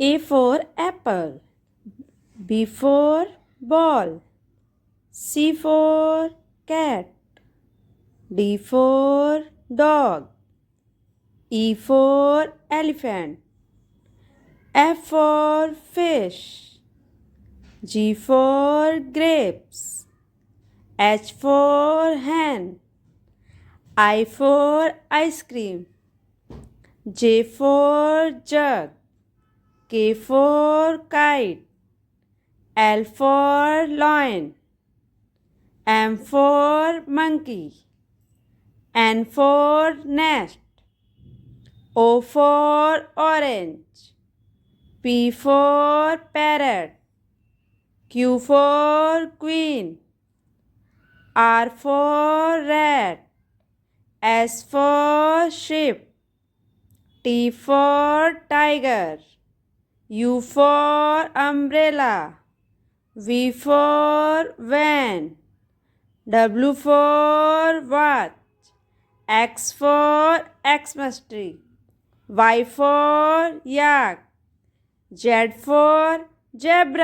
A for apple. B for ball. C for cat. D for dog. E for elephant. F for fish. G for grapes. H for hen. I for ice cream. J for jug. K for kite. L for lion. M for monkey. N for nest. O for orange. P for parrot. Q for queen. R for rat. S for sheep. T for tiger. U for umbrella. V for van. W for watch. X for Xmas tree. Y for yak. Z for zebra.